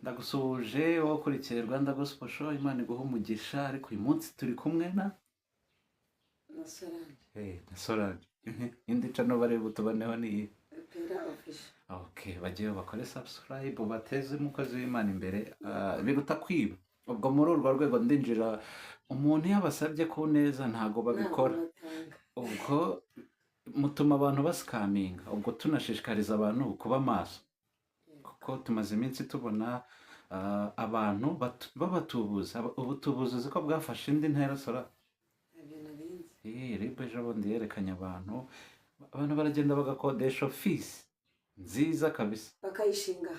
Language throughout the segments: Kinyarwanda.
Ndagusuhuje wowe ukurikiye Rwanda Gospel Show, Imana iguhe umugisha. Ariko uyu munsi turi kumwe na Solange. Indi cano bari butuboneho ni iyi. Okay, bagiye bakore subscribe, bateze umukozi w'Imana imbere. Biruta kwiba. Ubwo muri urwo rwego ndinjira, umuntu yabasabye ku neza ntago babikora. Ubwo mutuma abantu basikaminga. Ubwo tunashishikariza abantu kuba maso. Kuko tumaze iminsi tubona abantu babatubuza. Ubutubuzi uzi ko bwafashe indi ntera Sora. Ribe ejo bundi yerekanye abantu baragenda bagakodesha ofisi nziza kabisa bakayishinga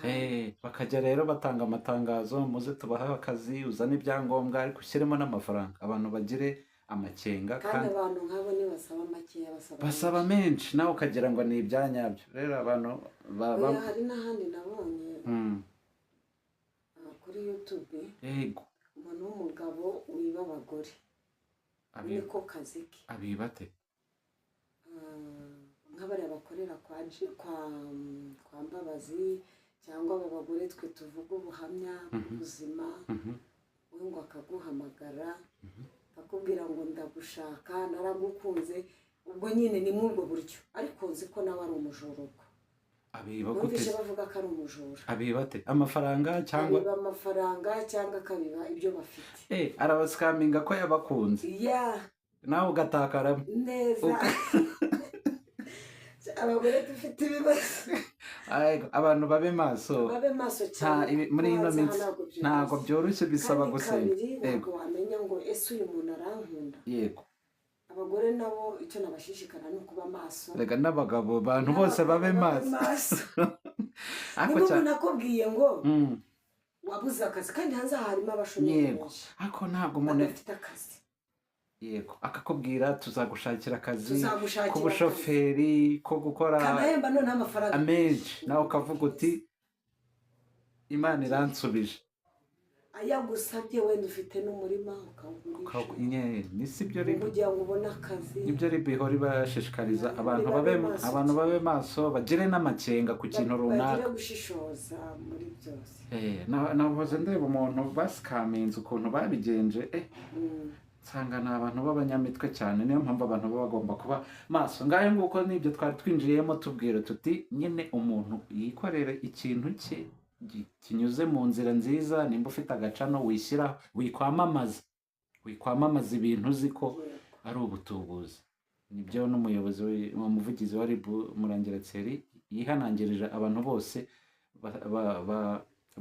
bakajya rero batanga amatangazo, muze tubahe akazi, uzane ibyangombwa ariko ushyiremo n'amafaranga, abantu bagire amakenga. kandi abantu nk'abo ni basaba makeya, basaba menshi, nawe ukagira ngo ni ibyanyabyo. Rero abantu hari n'ahandi nabonye kuri YouTube, yego, umuntu w'umugabo wiba abagore, niko kazi ke. Abibate nk'abariya bakorera kwa Mbabazi, cyangwa aba bagore twe tuvuga ubuhamya bw'ubuzima, we ngo akaguhamagara akakubwira ngo ndagushaka, naragukunze. Ubwo nyine ni muri ubwo buryo, ariko nzi ko nawe ari umujura. Ubwo abiba gute? Numvise bavuga ko ari umujura. Abibate amafaranga cyangwa abiba amafaranga cyangwa akabiba ibyo bafite. arabasikaminga ko yabakunze, nawe ugatakara neza. Abagore dufite ibibazo, abantu babe maso cyane muri ino minsi. Ntabwo byoroshye, bisaba gusenga. Yego, wamenya ngo ese uyu muntu arankunda. Yego, abagore nabo icyo nabashishikara ni ukuba maso. rega n'abagabo, abantu bose babe maso. niba nakubwiye ngo wabuze akazi, kandi hanze harimo abashomeri benshi, ariko ntabwo umuntu afite akazi. Yego, akakubwira tuzagushakira akazi k'ubushoferi, ko gukora kanahemba none amafaranga menshi, nawe ukavuga uti Imana iransubije. ayagusabye wenda ufite n'umurima ukawugurisha, ni sibyo kugira ngo ubone akazi. nibyo bihora ibashishikariza abantu babe maso, bagire n'amakenga ku kintu runaka, bagire gushishoza muri byose. nahoze ndeba umuntu basikaminze ukuntu babigenje, nsanga ni abantu b'abanyamitwe cyane. Niyo mpamvu abantu baba bagomba kuba maso. Ngayo nguko nibyo twari twinjiyemo tubwira tuti nyine umuntu yikorere ikintu cye kinyuze mu nzira nziza. Nimba ufite agacano wishyiraho, wikwamamaza ibintu uzi ko ari ubutubuzi. Nibyo n'umuyobozi umuvugizi wa RIB Murangira Thierry yihanangirije abantu bose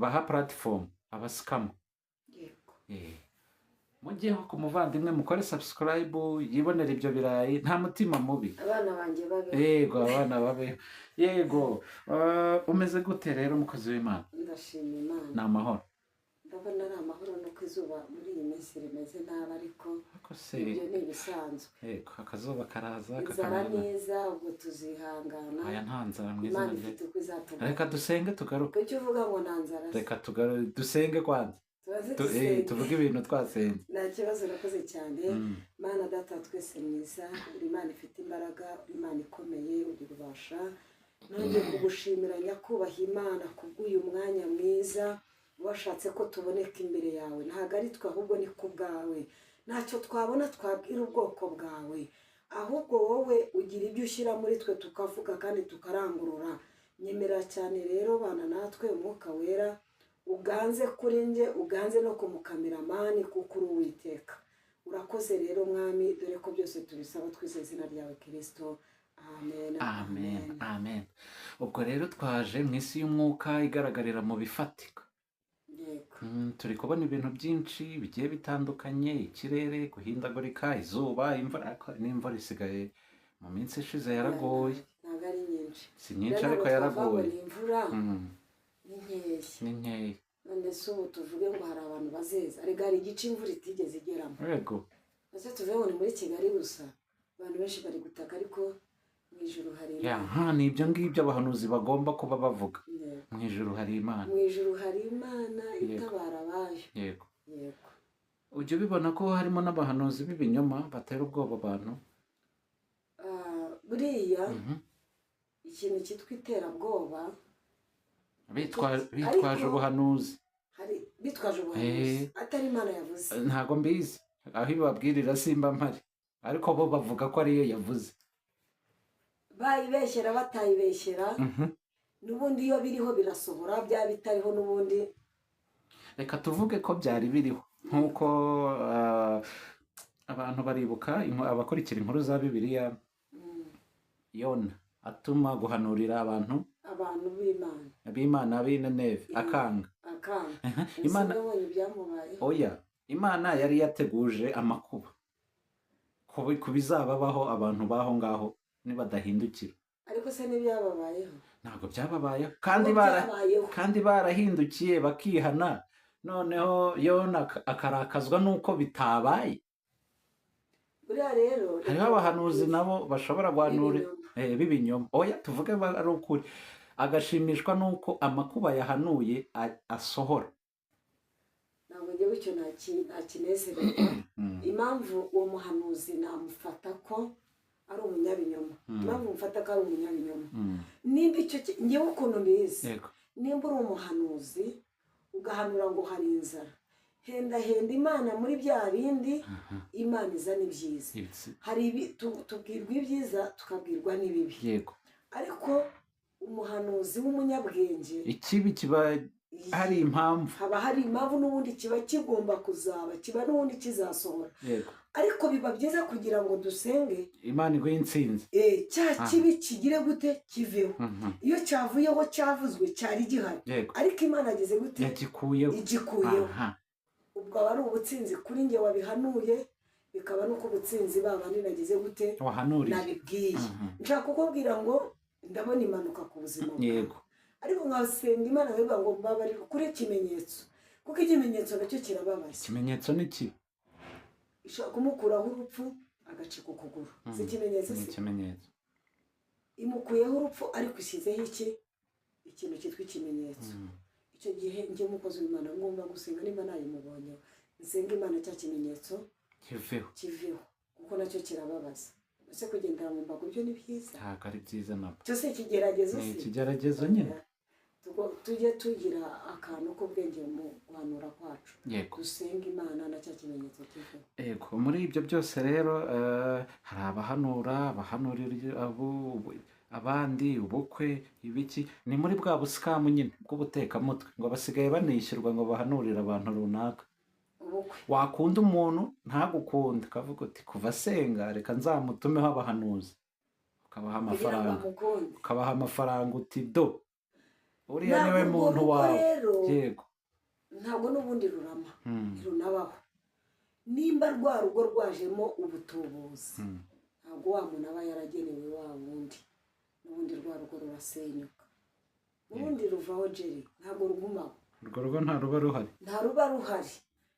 baha platform abasikamu. Mujyeho ku muvandimwe, mukore subscribe, yibonera ibyo birayi, nta mutima mubi. Abana banjye babe. Yego, abana babe. Yego, umeze gute rero mukozi w'Imana? Ndashima Imana. Ni amahoro? Ndabona ari amahoro, nuko izuba muri iyi minsi rimeze nabi, ariko ibyo ni ibisanzwe. Yego, akazuba karaza inzara neza, ubwo tuzihangana. Aya nta nzara mwiza. Imana ifite uko izatuma. Reka dusenge tugaruke. Kuki uvuga ngo nta nzara? Reka dusenge kwanza, tuvuge ibintu twasenze. Nta kibazo, urakoze cyane. Mana Data twese mwiza, uri Imana ifite imbaraga, Imana ikomeye, uri ubasha. Nongeye kugushimira nyakubahwa Imana kubw'uyu mwanya mwiza washatse ko tuboneka imbere yawe. Ntabwo ari twe, ahubwo ni ku bwawe. Ntacyo twabona twabwira ubwoko bwawe, ahubwo wowe ugira ibyo ushyira muri twe tukavuga kandi tukarangurura. Nyemera cyane rero bana natwe, umwuka wera uganze kuri nge, uganze no ku mukameramani, kuko uri Uwiteka. Urakoze rero mwami, dore ko byose tubisaba twizeye izina ryawe Kristo. Amen, amen, amen. Ubwo rero twaje mu isi y'umwuka igaragarira mu bifatika. Turi kubona ibintu byinshi bigiye bitandukanye, ikirere guhindagurika, izuba, imvura. N'imvura isigaye mu minsi ishize yaragoye. Ntabwo ari nyinshi, si nyinshi ariko yaragoye. Imvura ni nkeya. None se ubu tuvuge ngo hari abantu bazeza, ariko hari igice imvura itigeze igeramo. Yego, ese tuvuge ngo ni muri Kigali gusa, abantu benshi bari gutaka, ariko mu ijuru hari Imana. ni ibyo ngibyo abahanuzi bagomba kuba bavuga. Mu ijuru hari Imana. Mu ijuru hari Imana itabara abayo. Yego. Ujya ubibona ko harimo n'abahanuzi b'ibinyoma batera ubwoba abantu. Buriya ikintu cyitwa iterabwoba bitwaje ubuhanuzi. bitwaje ubuhanuzi atari Imana yavuze. ntago mbizi aho ibabwirira simba mpari ariko bo bavuga ko ariyo yavuze. Bayibeshyera batayibeshyera n'ubundi iyo biriho birasohora, byaba bitariho n'ubundi. Reka tuvuge ko byari biriho nk'uko abantu baribuka abakurikira inkuru za Bibiliya, Yona atuma guhanurira abantu b'Imana b'i Nineve akanga. Imana oya, Imana yari yateguje amakuba ku bizababaho abantu baho ngaho nibadahindukira. Ariko se n'ibyababayeho ntabwo byababayeho kandi barahindukiye bakihana, noneho Yona akarakazwa n'uko bitabaye. buriya rero hariho abahanuzi nabo bashobora guhanura b'ibinyoma. Oya, tuvuge ari ukuri, agashimishwa n'uko amakuba yahanuye asohora. ntabwo njyewe icyo ntakinezererwa. Impamvu uwo muhanuzi namufata ko ari umunyabinyoma, impamvu mufata ko ari umunyabinyoma nimba icyo njyewe ukuntu mbizi, nimba uri umuhanuzi ugahanura ngo hari inzara, henda Imana muri bya bindi. Imana izana ibyiza, hari tubwirwa ibyiza tukabwirwa n'ibibi. Yego, ariko umuhanuzi w'umunyabwenge, ikibi kiba hari impamvu, haba hari impamvu n'ubundi kiba kigomba kuzaba, kiba n'ubundi kizasohora. Yego, ariko biba byiza kugira ngo dusenge Imana iguhe intsinzi, cya kibi kigire gute kiveho. iyo cyavuyeho cyavuzwe cyari gihari, ariko Imana ageze gute igikuyeho. Ubwo aba ari ubutsinzi kuri njye wabihanuye, bikaba nuko ubutsinzi babandi nagize gute nabibwiye. nshaka kukubwira ngo ndabona impanuka ku buzima bwawe, ariko nkasenga Imana nkavuga ngo mbabarira kuri ikimenyetso, kuko ikimenyetso nacyo kirababaza. Ikimenyetso ni ki? ishobora kumukuraho urupfu agacika ukuguru, si ikimenyetso? Si ikimenyetso. Imukuyeho urupfu ariko ishyizeho ikintu cyitwa ikimenyetso. icyo gihe njye umukozi w'Imana ngomba gusenga, nimba nayimubonye nsenga Imana cya kimenyetso kiveho, kuko nacyo kirababaza. ese kugendera mu mbago byo ni byiza? ntabwo ari byiza nabwo. cyose ikigeragezo ni ikigeragezo nyine. tujye tugira akantu k'ubwenge mu guhanura kwacu, dusenga Imana na cya kimenyetso kiveho. Yego, muri ibyo byose rero hari abahanurira abandi ubukwe ibiki, ni muri bwa busikamu nyine bw'ubutekamutwe, ngo basigaye banishyurwa ngo bahanurire abantu runaka. wakunda umuntu ntagukunda, ukavuga uti kuva asenga reka nzamutumeho abahanuzi, ukabaha amafaranga uti do uriya niwe muntu wawe. Yego, ntabwo n'ubundi rurama runabaho. nimba rwa rugo rwajemo ubutubuzi, ntabwo wa muntu aba yaragenewe wa wundi, n'ubundi rwa rugo rurasenyuka, n'ubundi ruvaho jeri, ntabwo rugumaho. urwo rugo nta ruba ruhari,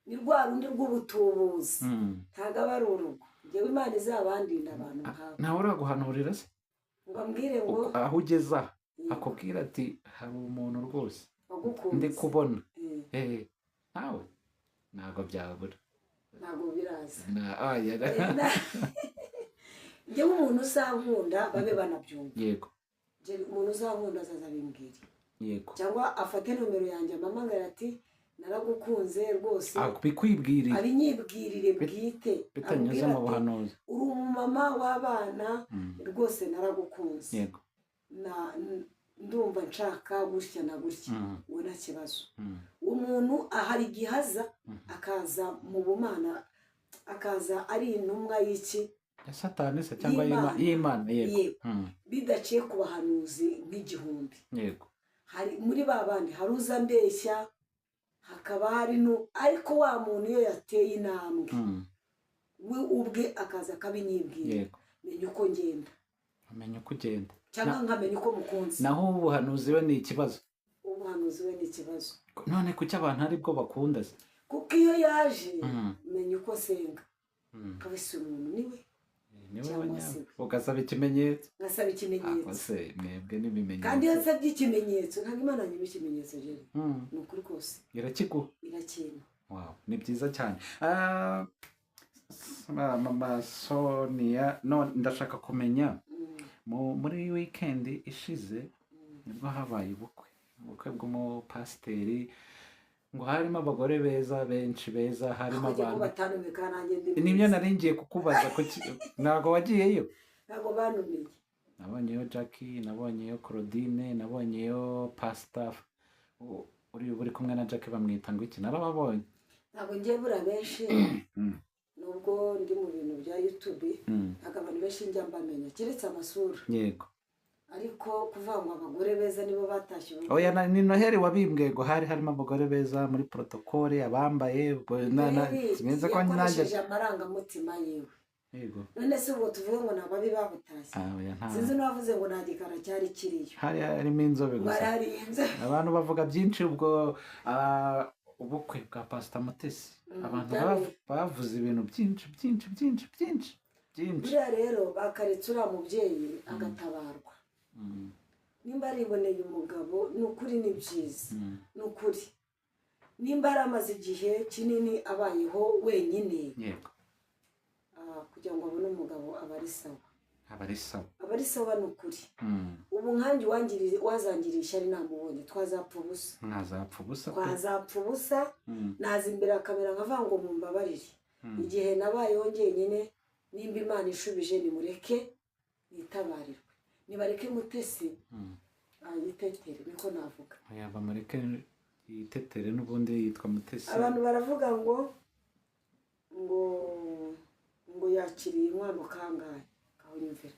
ni rwa rundi rw'ubutubuzi, ntabwo aba ari urugo. njyewe Imana izabandinda abantu nk'abo. ntawe uraguhanurira se ngo ambwire ngo aho ugeze aha akubwira ati hari umuntu rwose ndi kubona nawe ntabwo byabura, ntabwo biraza. njyewe umuntu uzankunda babe banabyumva. Yego, umuntu uzankunda azaza abimbwira. Yego, cyangwa afate nomero yanjye amamagara ati naragukunze rwose, bikwibwirire, abinyibwirire bwite, bitanyuze mu buhanuzi. uri umumama w'abana rwose naragukunze. Yego, ndumva nshaka gutya na gutya, uwo nta kibazo. umuntu ahari igihe aza akaza mu bumana, akaza ari intumwa y'iki ya Satani se cyangwa y'Imana. Yego, bidaciye ku bahanuzi nk'igihumbi. Yego, hari muri ba bandi hari uza mbeshya, hakaba hari ariko wa muntu iyo yateye intambwe we ubwe akaza akabinyibwira, menya uko ngenda, cyangwa nkamenya uko mukunze. naho ubuhanuzi we ni ikibazo. ubuhanuzi we ni ikibazo. none kuki abantu aribwo bakunda se? kuko iyo yaje menya uko senga, kabisa umuntu niwe ugasaba ikimenyetso. ngasaba ikimenyetso. mwebwe n'ibimenyetso. kandi iyo nsabye ikimenyetso ntabwo Imana nyuma ikimenyetso rero ni ukuri kose irakiguha. Wow, ni byiza cyane. Mama Sonia, ndashaka kumenya muri weekend ishize nibwo habaye ubukwe bw'umupasiteri ngo harimo abagore beza benshi beza, harimo aho abantu batanumika nanjye ndi nibyo nari ngiye kukubaza ntabwo wagiyeyo. ntabwo banumiye. Nabonyeyo Jackie, nabonyeyo Claudine, nabonyeyo Pastor uri kumwe na Jackie bamwita ngo iki, narababonye. Ntabwo ngiye bura benshi nubwo ndi mu bintu bya YouTube ntabwo abantu benshi njya mbamenya keretse amasura. Yego. Ariko kuvuga ngo abagore beza nibo batashye oya ni Noheli wabimbwiye ngo hari harimo abagore beza muri protokole abambaye sinzi ko nanjye amarangamutima yiwe. Yego. None se ubwo tuvuge ngo ni ababi babutashye? Sinzi n'uwavuze ngo nta gikara cyari kiriyo. Hari harimo inzobe gusa. Abantu bavuga byinshi ubwo ubukwe bwa Pastor Mutesi. Abantu bavuze ibintu byinshi. Buriya rero bakaretse uriya mubyeyi agatabarwa. Nimba ariboneye umugabo ni ukuri ni byiza. Ni ukuri. Nimba aramaze igihe kinini abayeho wenyine. Yego. Kugira ngo abone umugabo aba ari sawa ni ukuri. Ubu nkanjye wazangirisha ari namubonye twazapfa ubusa naza imbere akamera nkavuga ngo mumbabarire igihe nabayeho njyenyine, nimba Imana ishubije nimureke nitabarirwe, nibareke Mutesi yitetere, niko navuga. bamureke yitetere n'ubundi yitwa Mutesi. Abantu baravuga ngo yakiriye inkwano kangahe kahonyumvira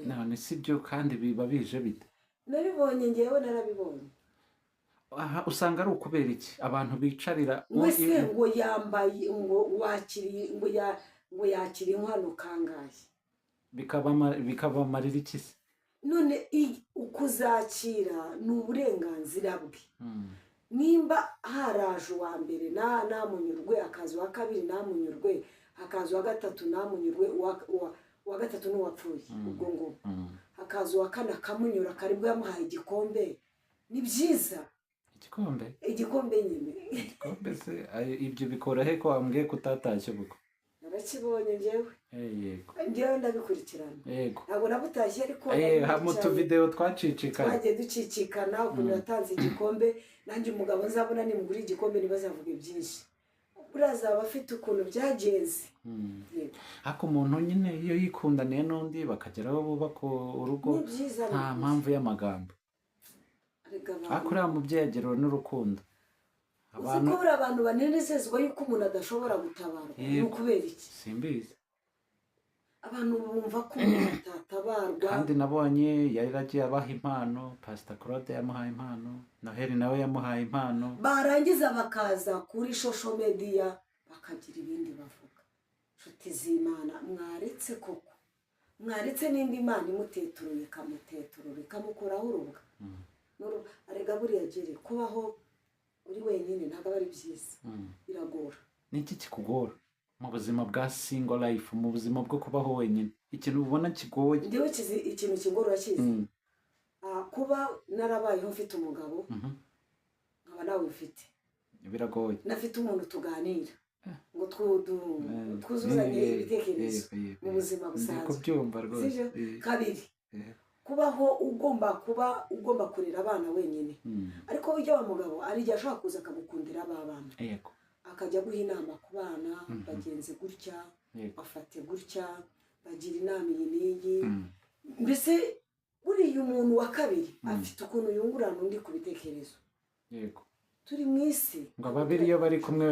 none si byo kandi biba bije bite? Nabibonye ngewe narabibonye. Aha usanga ari ukubera iki abantu bicarira wese ngo yambaye ngo wakiriye ngo yakiriye inkwano kangahe bikabamarira iki se? None ukuzakira ni uburenganzira bwe. Nimba haraje uwa mbere namunyurwe, akazi wa kabiri namunyurwe, hakaza uwa gatatu namunyurwe, uwa gatatu n'uwapfuye ubwo ngo hakaza uwa kane akamunyura karibwo yamuhaye igikombe. Ni byiza igikombe nyine. Igikombe se ibyo bikora he ko wambwiye kutatashye ubwo? Narakibonye njyewe. Yego. Njyewe ndabikurikirana. Yego. Ntabwo nabutashye ariko mu tuvideo twacicikana. Twagiye ducicikana ukuntu yatanze igikombe, nanjye umugabo nzabona nimugura igikombe ntibazavuge byinshi. Urazaba afite ukuntu byagenze. Hako umuntu nyine iyo yikundaniye n'undi bakageraho bubaka urugo nta mpamvu y'amagambo. Ariko uriya mubyeyi agerwa n'urukundo. Abantu banezezwa yuko umuntu adashobora gutabarwa. Ni ukubera iki? Simbizi. Abantu bumva ko umuntu atatabarwa. Kandi nabonye yari agiye abaha impano, Pastor Claude yamuhaye impano, Noheli nawe yamuhaye impano. Barangiza bakaza kuri social media bakagira ibindi bavuga. Nshuti z'Imana mwaretse koko. Mwaretse n'indi Imana imuteturuye ikamukoraho urubwa. Arega buriya gere kubaho uri wenyine ntabwo ari byiza. Biragora. Niki kikugora mu buzima bwa single life, mu buzima bwo kubaho wenyine? Ikintu ubona kigoye? Ndiwe ikintu kingora kizi. Kuba narabayeho mfite umugabo nkaba nawe ufite. Biragoye. Nafite umuntu tuganira ngo twuzuzanye ibitekerezo mu buzima busanzwe. Kubyumva rwose. Kabiri kubaho ugomba kurera abana wenyine. Ariko ujya wa mugabo ari igihe ashobora kuza akagukundira abana. Yego. Akajya guha inama ku bana, bagenze gutya, bafate gutya, bagira inama iyi n'iyi. Mbese buriya umuntu wa kabiri afite ukuntu yungurana undi ku bitekerezo. Yego. Turi mu isi ngo babiri iyo bari kumwe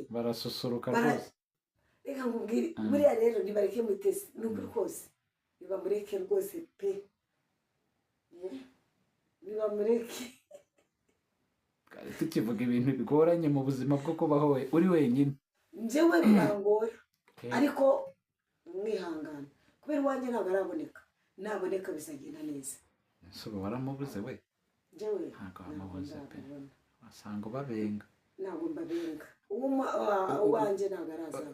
barasusuruka rwose. Reka nkubwire buriya rero nibareke Mutesi n'ukuri kose. Nibamureke rwose pe. Nibamureke. Tukivuga ibintu bigoranye mu buzima bwo kubaho uri wenyine. Njyewe birangora. Ariko mwihangana. Kubera wanjye ntabwo araboneka. Naboneka bizagenda neza. So waramubuze we? Njyewe ntabwo wamubuze pe. Wasanga ubabenga. Ntabwo mbabenga. Uwanjye ntabwo araza.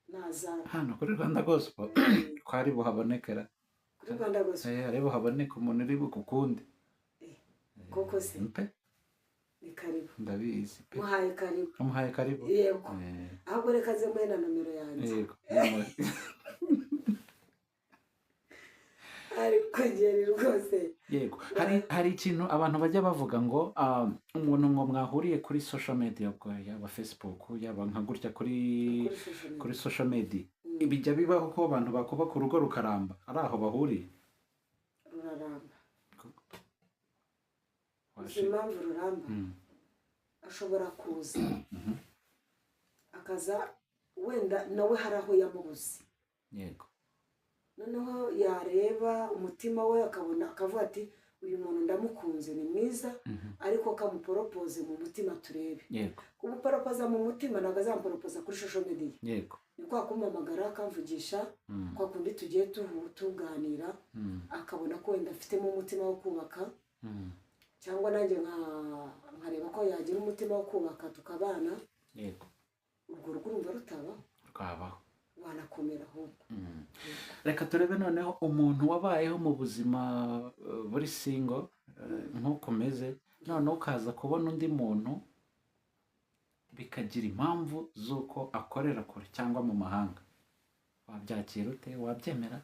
Naza. Hano kuri Rwanda Gospel kwari buhabonekera. Kuri Rwanda Gospel. Ari buhaboneka umuntu uri bukukunde. Koko se. Mpe. Ni karibu. Ndabizi pe. Muhaye karibu. Yego. Ahubwo reka ze muhe na nomero yanjye. Yego. Ariko ngeri rwose yego hari ikintu abantu bajya bavuga ngo umuntu ngo mwahuriye kuri social media ubwo yaba Facebook yaba nka gutya kuri social media bijya bibaho ko abantu bakubaka urugo rukaramba ari aho bahuriye ruraramba uzi impamvu ruramba ashobora kuza akaza wenda nawe hari aho yamubuze yego noneho yareba umutima we akabona akavuga ati uyu muntu ndamukunze ni mwiza ariko kamuporopoze mu mutima turebe yego kumuporopoza mu mutima ntabwo azamporopoza kuri social media yego ni kwa kumpamagara akamvugisha kwa kundi tugiye tuganira akabona ko wenda afitemo umutima wo kubaka cyangwa nanjye nkareba ko yagira umutima wo kubaka tukabana yego urwo rugo urumva rwabaho wanakomera ahubwo reka turebe noneho umuntu wabayeho mu buzima buri single nk'uko umeze noneho ukaza kubona undi muntu bikagira impamvu z'uko akorera kure cyangwa mu mahanga wabyakira ute wabyemera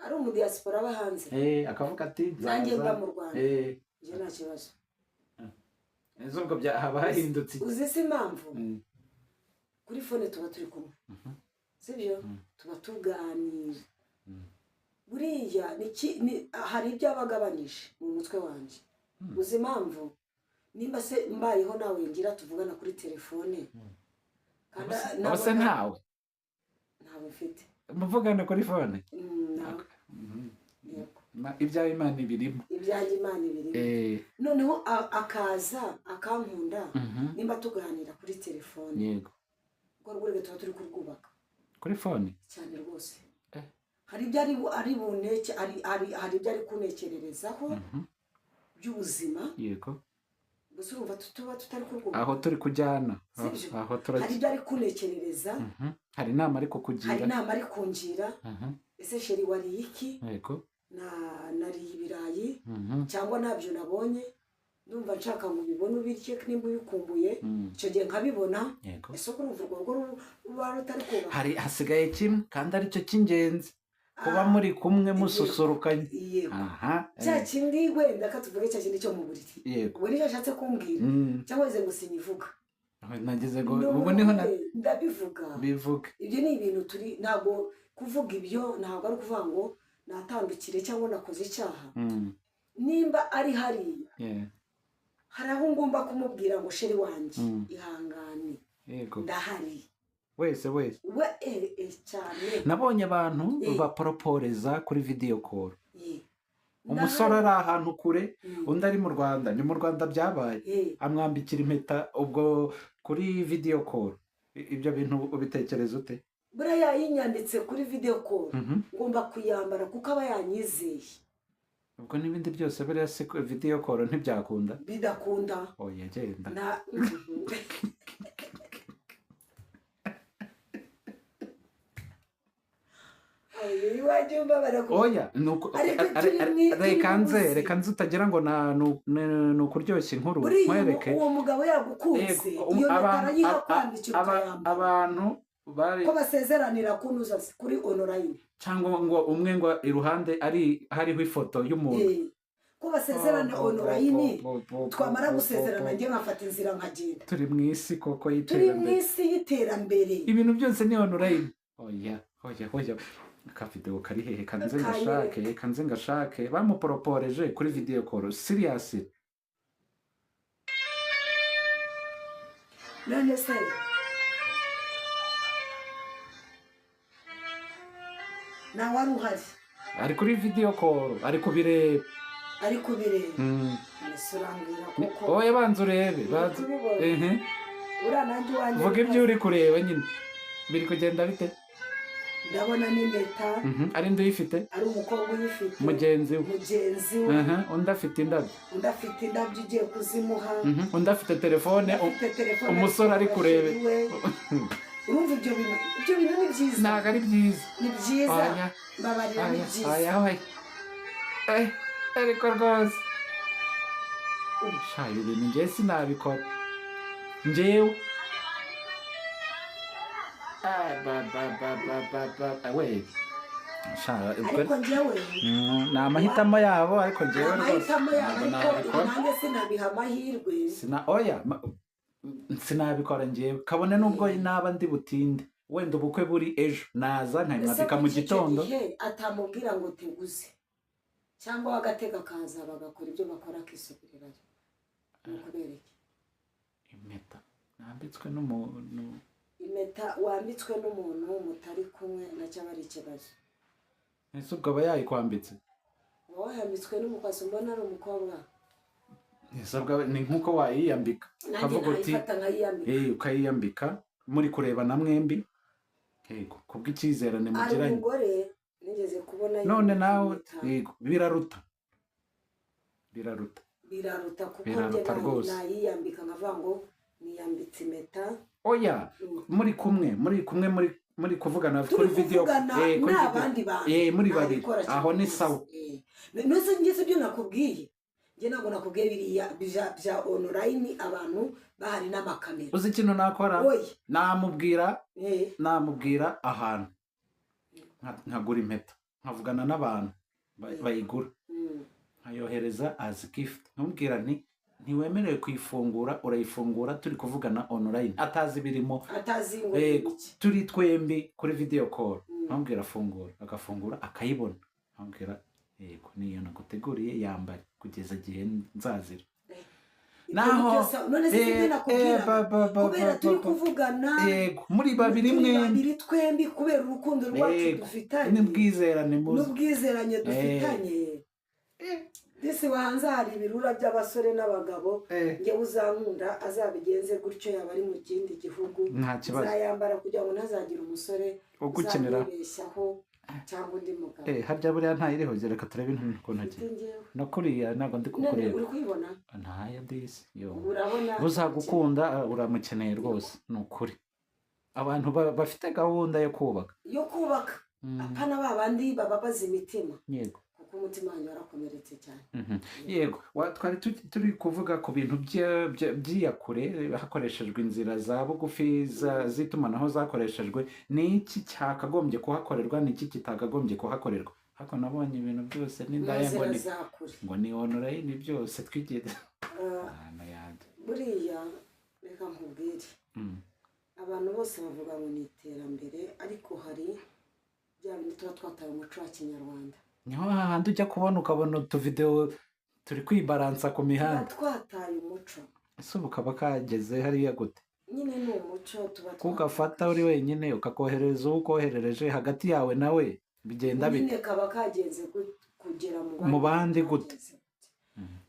ari umudiyasipora aba hanze akavuga ati nanjye mba mu Rwanda njye nta kibazo ubwo haba hahindutse uzi si impamvu kuri fone tuba turi kumwe sibyo tuba tuganira buriya hari ibyo aba agabanyije mu mutwe wanjye uzi impamvu nimba se mbayeho nawe ngira tuvugana kuri telefone se ntawe mfite muvugana kuri fone ibyawe Imana ibirimo ibyanjye Imana ibirimo noneho akaza akankunda nimba tuganira kuri telefone yego urwo rwego tuba turi kurwubaka kuri fone cyane rwose hari ibyo ari buneke hari ibyo ari kunekererezaho by'ubuzima yego gusa urumva tuba tutari kurwubaka aho turi kujyana aho hari ibyo ari kunekerereza hari inama ari kukugira hari inama ari kungira ese sheri wariye iki yego nariye ibirayi cyangwa ntabyo nabonye ndumva nshaka ngo ubibone ubirye nimba ubikumbuye icyo gihe nkabibona ese urumva urwo ruba rutari kubaka hari hasigaye kimwe kandi aricyo cy'ingenzi kuba muri kumwe mususurukanye cya kindi wenda ka tuvuge cya kindi cyo mu buriri ubwo nicyo ashatse kumbwira cyangwa wese ngo sinivuga nageze ngo ubu niho ndabivuga bivuga ibyo ni ibintu turi ntabwo kuvuga ibyo ntabwo ari ukuvuga ngo natandukire cyangwa nakoze icyaha nimba ari hariya hari aho ngomba kumubwira ngo sheri wanjye ihangane ndahari wese cyane nabonye abantu baporoporeza kuri video call umusore ari ahantu kure undi ari mu Rwanda ni mu Rwanda byabaye amwambikira impeta ubwo kuri video call ibyo bintu ubitekereza ute buriya yinyanditse kuri video call ngomba kuyambara kuko aba yanyizeye ubwo n'ibindi byose buriya se video call ntibyakunda bidakunda oya genda oya reka nze utagira ngo ni ukuryoshya inkuru nkwereke uwo mugabo yagukunze iyo metara yihakwandikira ukayambara abantu ko basezeranira kunuza kuri online cyangwa ngo umwe ngo iruhande hariho ifoto y'umuntu ko basezerana online twamara gusezerana njye nkafata inzira nkagenda turi mu isi koko y'iterambere ibintu byose ni online oya akavideo kari hehe kanze ngashake bamuporoporeje kuri video call serious none se nawe wari uhari ari kuri video call ari kubireba urambwira kuko oya banza urebe vuga ibyo uri kureba nyine biri kugenda bite ndabona n'impeta ari nde uyifite ari umukobwa uyifite mugenzi we undi afite indabyo ugiye kuzimuha undi afite telefone umusore ari kurebe urumva ibyo bintu ni byiza ntabwo ari byiza ni byiza mbabarira ni byiza ariko rwose ibi bintu njyewe sinabikora njyewe ariko njyewe ni amahitamo yabo ariko njyewe rwose amahitamo yabo ariko nanjye sinabiha amahirwe sinabikora njyewe kabone n'ubwo naba ndi butinde wenda ubukwe buri ejo naza nkanyandika mu gitondo atamubwira ngo teguze cyangwa agatega kaza bagakora ibyo bakora akisubirirayo ni ukubera iki impeta nambitswe n'umuntu impeta wambitswe n'umuntu mutari kumwe nacyo aba ari ikibazo ese ubwo aba yayikwambitse wowe yambitswe n'umukozi mbona ari umukobwa ni nk'uko wayiyambika ukavuga uti ukayiyambika muri kurebana mwembi yego kubw'icyizerane mugiranye ari umugore nigeze kubona none nawe yego biraruta kuko njye nayiyambika nkavuga ngo niyambitse impeta oya muri kumwe muri kuvugana kuri video n'abandi bantu muri babiri aho ni sawa nose ngeze ibyo nakubwiye njye ntabwo nakubwiye biriya bya online abantu bahari n'amakamera uzi ikintu nakora namubwira ahantu nkagura impeta nkavugana n'abantu bayigura nkayohereza as gift ntumubwira ntiwemerewe kuyifungura urayifungura turi kuvugana online atazi birimo turi twembi kuri video call nkamubwira afungura agafungura akayibona nkamubwira yego niyo naguteguriye yambare kugeza igihe nzazira naho kubera turi kuvugana muri babiri mwembi twembi kubera urukundo rwacu dufitanye n'ubwizeranye dufitanye disi wahanze hari ibirura by'abasore n'abagabo njye uzankunda azabigenze gutyo yaba ari mu kindi gihugu nzayambara kugira ngo ntazagire umusore uzamubeshyaho cyangwa undi mugabo harya buriya ntayiriho reka turebe intu ku ntoki no kuriya ntabwo ndi kukureba uri kuyibona ntayo disi urabona uzagukunda uramukeneye rwose ni ukuri abantu bafite gahunda yo kubaka apana babandi bababaza imitima yego kuko umutima wanjye warakomeretse cyane yego twari turi kuvuga ku bintu by'iyakure hakoreshejwe inzira za bugufi z'itumanaho zakoreshejwe ni iki cyakagombye kuhakorerwa ni iki kitakagombye kuhakorerwa ariko nabonye ibintu byose n'indaya ngo ni online byose twigeze buriya reka nkubwire abantu bose bavuga ngo ni iterambere ariko hari bya bintu tuba twataye umuco wa kinyarwanda niho hahandi ujya kubona ukabona utuvidewo turi kwibaransa ku mihanda twataye umuco ese ubu kaba kageze hariya gute nyine ni umuco tuba ugafata uri wenyine ukakohereza uwo ukoherereje hagati yawe nawe bigenda bite nyine kaba kagenze kugera mu bandi gute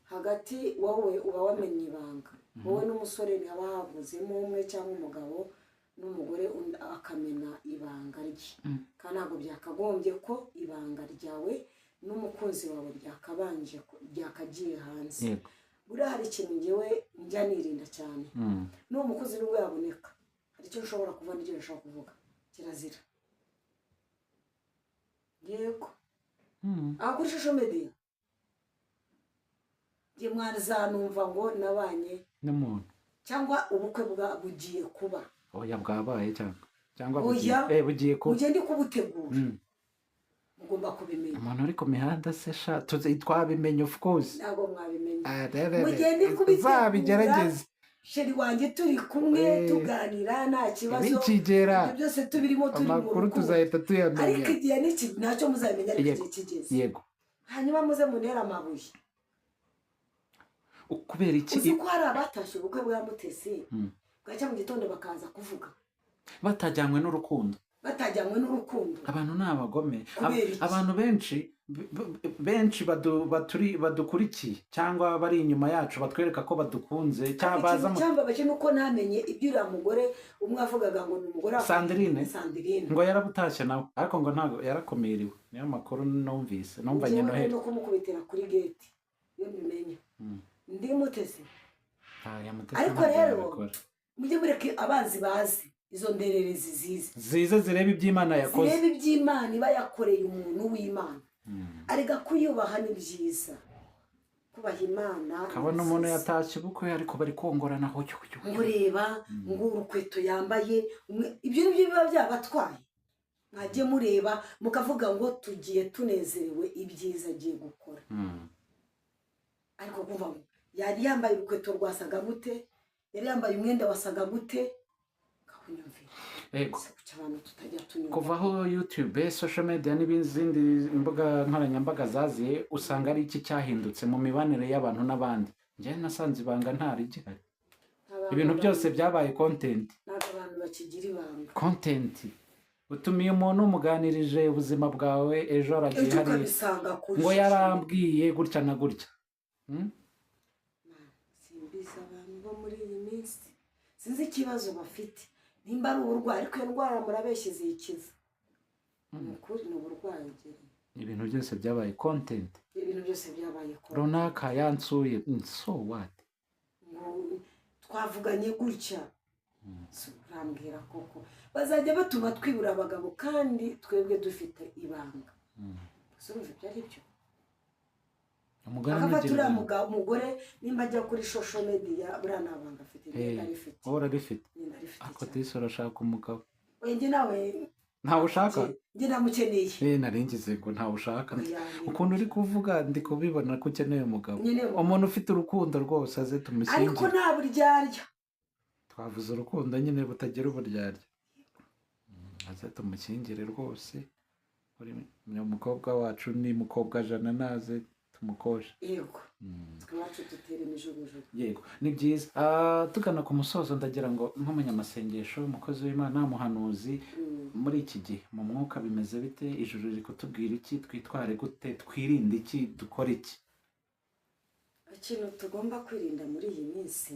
hagati wowe uba wamenye ibanga wowe n'umusore ntihaba havuzemo umwe cyangwa umugabo n'umugore akamena ibanga rye kandi ntabwo byakagombye ko ibanga ryawe n'umukunzi wawe ryakagiye hanze buriya hari ikintu ngewe njya nirinda cyane n'uwo mukozi nubwo yaboneka hari icyo ushobora kuva n'icyo ushobora kuvuga kirazira yego aho kuri social media njye mwazanumva ngo nabanye n'umuntu cyangwa ubukwe bugiye kuba oya bwabaye cyangwa bugiye kuba ugende kubutegura mugomba kubimenya umuntu uri ku mihanda se twabimenye of course ntabwo mwabimenye mugende kubigerageza sheri wanjye turi kumwe tuganira nta kibazo bikigera byose tubirimo turi mu amakuru tuzahita tuyamenya ariko igihe ntacyo muzamenya ariko igihe kigeze yego hanyuma muze munera amabuye kubera iki uzi ko hari abatashye ubukwe bwa Mutesi bwacya mu gitondo bakaza kuvuga batajyanywe n'urukundo abantu ni abagome abantu benshi badukurikiye cyangwa bari inyuma yacu batwereka ko badukunze cyangwa baza cyangwa bake nuko namenye ibyo uriya mugore umwe avugaga ngo ni umugore wa Sandrine ngo yarabutashye nawe ariko ngo ntabwo yarakomeriwe niyo makuru numvanye Noheli no kumukubitira kuri gate iyo mbimenye ndi Mutesi ariko rero mujye mureke abanzi bazi izo ndererezi zize zireba iby'Imana yakoze zireba iby'Imana iba yakoreye umuntu w'Imana arega kuyubaha ni byiza kubaha Imana kabona umuntu yatashye ubukwe ariko bari kongorana aho ureba ngo urukweto yambaye ibyo nibyo biba byabatwaye mwajye mureba mukavuga ngo tugiye tunezerewe ibyiza agiye gukora. Ariko kuva yari yambaye urukweto rwasaga gute, yari yambaye umwenda wasaga gute, kuva aho YouTube, social media n'izindi imbuga nkoranyambaga zaziye, usanga ari iki cyahindutse mu mibanire y'abantu n'abandi. Njye nasanze ibanga ntari gihari, ibintu byose byabaye content. Ntabwo abantu bakigira ibanga. Content utumiye umuntu umuganirije ubuzima bwawe, ejo aragiye hari ngo yarambwiye gutya na gutya. Simbiza abantu bo muri iyi minsi, sinzi ikibazo bafite, nimba ari uburwayi, ariko iyo ndwara murabeshye zikiza. Ukuri ni uburwayi. Ibintu byose byabaye content. Ibintu byose byabaye content. Runaka yansuye, so what? Twavuganye gutya. Urambwira koko bazajya batuma twibura abagabo kandi twebwe dufite ibanga. Urumva ibyo ari byo? Akafatura umugore nimba ajya kuri social media buriya nabanga afite ibyo arifite. Ora rifite. Ako tisi urashaka umugabo. Wenge nawe ntawe ushaka? Njye namukeneye. Naringize ngo ntawe ushaka. Ukuntu uri kuvuga ndi kubibona ko ukeneye umugabo. Umuntu ufite urukundo rwose aze tumushyingire. Ariko nta buryarya. Twavuze urukundo nyine butagira uburyarya. Aze tumushyingire rwose. Umukobwa wacu ni mukobwa jana naze tumukosha. Yego. Twacu tutera imijugujugu. Yego, ni byiza. Tugana ku musozo ndagira ngo nk'umunyamasengesho, umukozi w'Imana, muhanuzi, muri iki gihe mu mwuka bimeze bite? Ijuru riri kutubwira iki? Twitware gute? Twirinde iki? Dukore iki? Ikintu tugomba kwirinda muri iyi minsi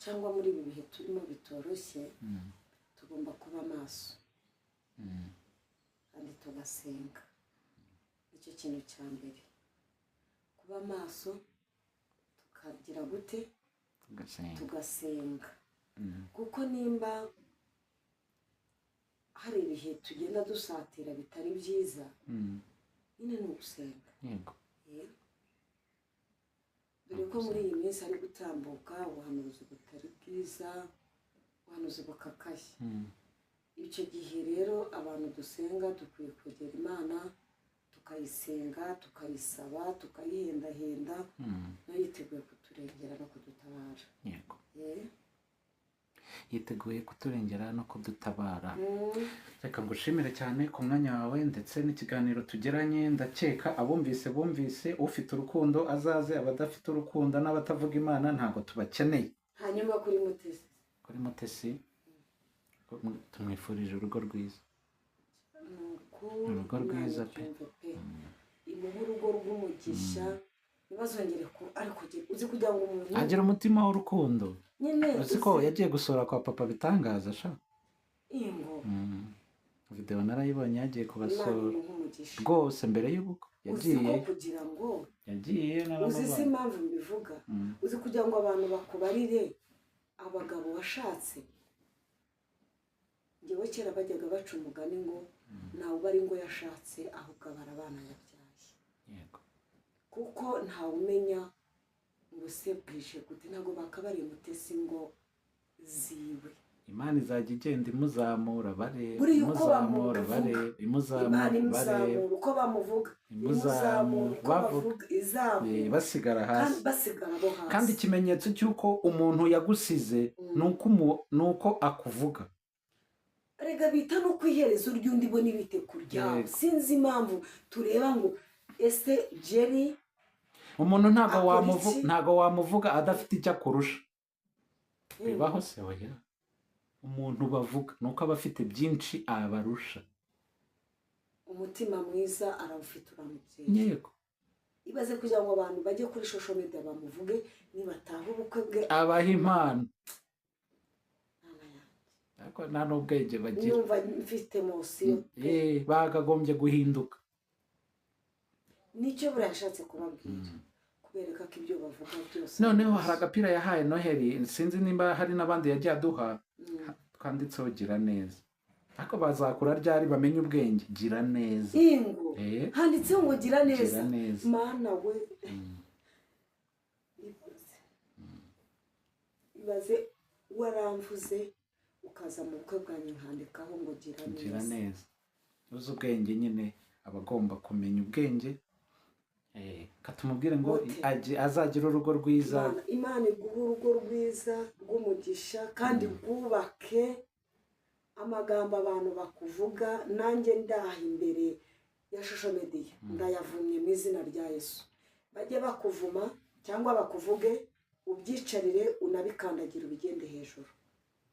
cyangwa muri ibi bihe turimo bitoroshye, tugomba kuba maso kandi tugasenga. Icyo kintu cya mbere, kuba maso, tukagira gute? Tugasenga. Kuko nimba hari ibihe tugenda dusatira bitari byiza, nyine ni ugusenga. Yego. Dore ko muri iyi minsi ari gutambuka ubuhanuzi butari bwiza, ubuhanuzi bukakaye. Icyo gihe rero abantu dusenga dukwiye kwegera Imana, tukayisenga, tukayisaba, tukayihendahenda, nayo yiteguye kuturengera no kudutabara. Yego. Yiteguye kuturengera no kudutabara. Reka ngushimire cyane ku mwanya wawe ndetse n'ikiganiro tugiranye. Ndakeka abumvise bumvise, ufite urukundo azaze, abadafite urukundo n'abatavuga Imana ntabwo tubakeneye. Hanyuma kuri Mutesi. Kuri Mutesi tumwifurije urugo rwiza. Urugo rwiza pe. Imuha urugo rw'umugisha, ntibazongere ko ariko uzi kugira ngo umuntu agira umutima w'urukundo. Uzi ko yagiye gusura kwa papa Bitangaza sha? Ingo. Video narayibonye yagiye kubasura. Rwose mbere y'ubukwe yagiye kugira ngo yagiye n'abana. Uzi se impamvu mbivuga? Uzi kugira ngo abantu bakubarire abagabo washatse. Ngewe kera bajyaga baca umugani ngo ntawe bari ngo yashatse ahubwo abara abana yabyaye. Yego. Kuko ntawe umenya ngo se bwije gute, ntabwo bakabariye Mutesi ngo ziwe. Imana izajya igenda imuzamura bareba, imuzamura bareba, imuzamura uko bamuvuga, imuzamura bavuga izamuka basigara hasi, basigara bo hasi. Kandi ikimenyetso cy'uko umuntu yagusize nuko akuvuga. Rega bita no kwiherezo ry'undi bo nibite kurya. Sinzi impamvu tureba ngo ese Jerry umuntu ntago wamuvuga adafite icyo akurusha. Bibaho se oya. Umuntu bavuga nuko aba afite byinshi abarusha. Umutima mwiza arawufite uramubyeyi. Yego. Ibaze kugira ngo abantu bajye kuri social media bamuvuge nibataha ubukwe bwe abaha impano. Ariko nta n'ubwenge bagira. Numva mfite emosiyo. Bagagombye guhinduka. Nicyo burashatse kubabwira. Kubereka ko ibyo bavuga byose. Noneho hari agapira yahaye Noheli, sinzi nimba hari n'abandi yagiye aduha, twanditseho gira neza. Ariko bazakura ryari bamenye ubwenge, gira neza. Ingo. Handitseho ngo gira neza. Mana we. Ibaze waramvuze ukaza mu bukwe bwanyu nkandikaho ngo gira neza. Gira neza. uzi ubwenge nyine aba agomba kumenya ubwenge, katumubwire ngo azagire urugo rwiza. Imana iguha urugo rwiza rw'umugisha kandi rwubake. Amagambo abantu bakuvuga nanjye ndaha imbere ya Shusho Media ndayavumye mu izina rya Yesu. Bajye bakuvuma cyangwa bakuvuge, ubyicarire unabikandagira ubigende hejuru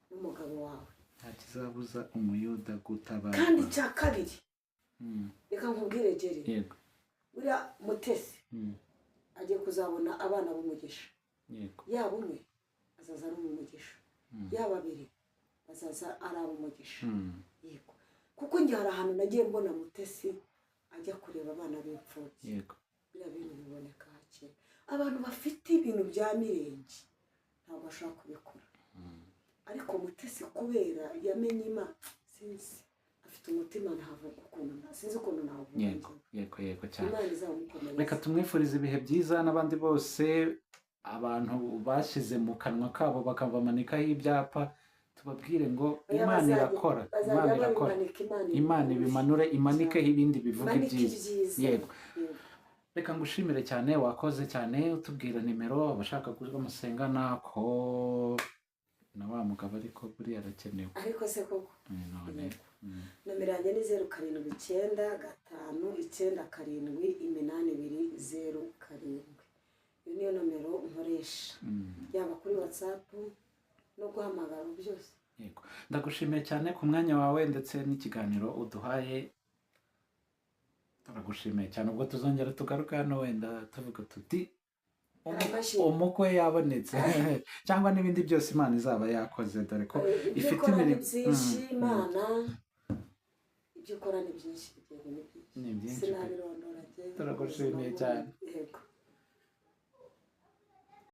n'umugabo wawe. Nta kizabuza umuyuda gutabara. Kandi cya kabiri reka nkubwire Jerry, yego, buriya Mutesi agiye kuzabona abana b'umugisha. yego, yaba umwe azaza ari umugisha, yaba babiri azaza ari umugisha. Yego, kuko njye hari ahantu nagiye mbona Mutesi ajya kureba abana b'imfubyi. yego, biriya bintu biboneka hake. Abantu bafite ibintu bya mirenge ntabwo bashobora kubikora, ariko Mutesi kubera yamenye Imana, sinzi afite umutima ntavuga ukuntu, sinzi ukuntu navuga. yego, yego, yego cyane. Imana izamukomereza. Reka tumwifurize ibihe byiza n'abandi bose, abantu bashyize mu kanwa kabo bakabamanikaho ibyapa, tubabwire ngo Imana irakora, Imana irakora, Imana ibimanure, imanikeho ibindi bivuga ibyiza. Yego, reka ngushimire cyane, wakoze cyane utubwira nimero abashaka kuzamusenga nako na wa mugabo, ariko buriya arakenewe. Ariko se koko none nomero yanjye ni 0795978207. Iyo niyo nomero nkoresha, yaba kuri WhatsApp no guhamagara byose. Yego, ndagushimiye cyane ku mwanya wawe ndetse n'ikiganiro uduhaye, turagushimiye cyane. Ubwo tuzongera tugaruka hano wenda tuvuga tuti umukwe yabonetse cyangwa n'ibindi byose Imana izaba yakoze, dore ko ifite imirimo byinshi. Imana ibyo ukora ni byinshi, ni byinshi. sinabirondora. Turagushimiye cyane. Yego.